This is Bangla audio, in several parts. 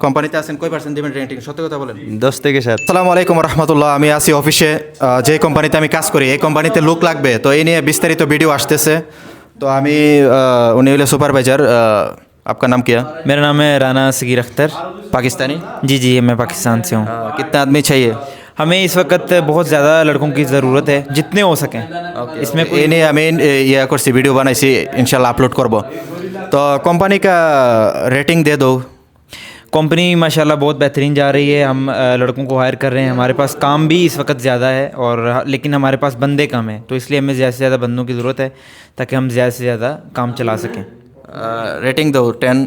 কোম্পানিতে আছেন কয় পার্সেন্ট দেবেন রেটিং? সত্যি কথা বলেন। 10 থেকে 7। আসসালামু আলাইকুম রহমতুল্লাহ। আমি আছি অফিসে, যে কোম্পানিতে আমি কাজ করি এই কোম্পানিতে লোক লাগবে, তো এই নিয়ে বিস্তারিত ভিডিও আসতেছে। তো আমি উনি হলে সুপারভাইজার। आपका नाम क्या? मेरा नाम है राना सगीर अख्तर। पाकिस्तानी? जी जी, मैं पाकिस्तान से हूँ। कितना आदमी चाहिए? हमें इस वक्त बहुत ज़्यादा लड़कों की ज़रूरत है, जितने हो सकें। इसमें এই নিয়ে আমি ইয়ে করছি, ভিডিও বানাইছি, ইনশাল্লাহ আপলোড করব। তো কোম্পানি का रेटिंग दे दो। कंपनी माशाल्लाह बहुत बेहतरीन जा रही है। हम लड़कों को हायर कर रहे हैं। हमारे पास काम भी इस वक्त ज़्यादा है और लेकिन हमारे पास बंदे कम हैं, तो इसलिए हमें ज़्यादा से ज़्यादा बंदों की ज़रूरत है ताकि हम ज़्यादा से ज़्यादा काम चला सकें। रेटिंग दो 10।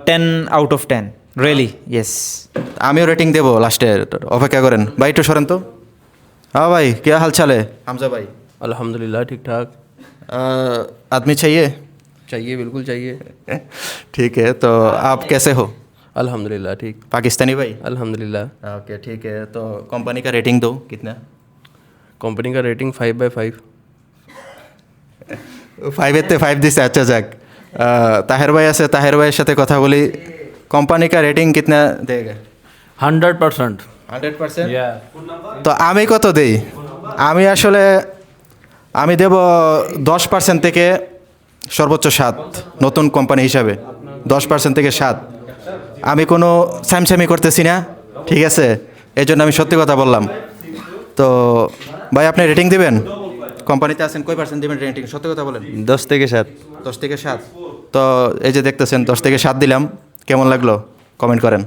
10 आउट ऑफ 10 रियली यस। আমিও রেটিং দেবো লাস্টে, অপেক্ষা করেন। ভাই একটু সরেন তো। हाँ भाई, क्या हाल चाल है? हमजा भाई अल्हम्दुलिल्लाह ठीक ठाक। आदमी चाहिए? चाहिए, बिल्कुल चाहिए। ठीक है, तो आप कैसे हो? अल्हम्दुलिल्लाह ठीक। पाकिस्तानी भाई? अल्हम्दुलिल्लाह। ओके ठीक है, तो कंपनी का रेटिंग दो कितना? कंपनी का रेटिंग 5/5। 5-এর 5 দিছে। আচ্ছা যাক, তাহের ভাই আছে, তাহের ভাইয়ের সাথে কথা বলি। কোম্পানি का रेटिंग कितना देगा? 100%। 100%? তো আমি কত দেই? আমি আসলে আমি দেব 10% থেকে সর্বোচ্চ 7। নতুন কোম্পানি হিসাবে 10% থেকে 7। আমি কোনো স্যামস্যামি করতেছি না, ঠিক আছে? এই জন্য আমি সত্যি কথা বললাম। তো ভাই আপনি রেটিং দিবেন? কোম্পানিতে আছেন কয় পার্সেন্ট দেবেন রেটিং? সত্যি কথা বলেন। 10 থেকে 7। 10 থেকে 7। তো এই যে দেখতেছেন 10 থেকে 7 দিলাম, কেমন লাগলো কমেন্ট করেন।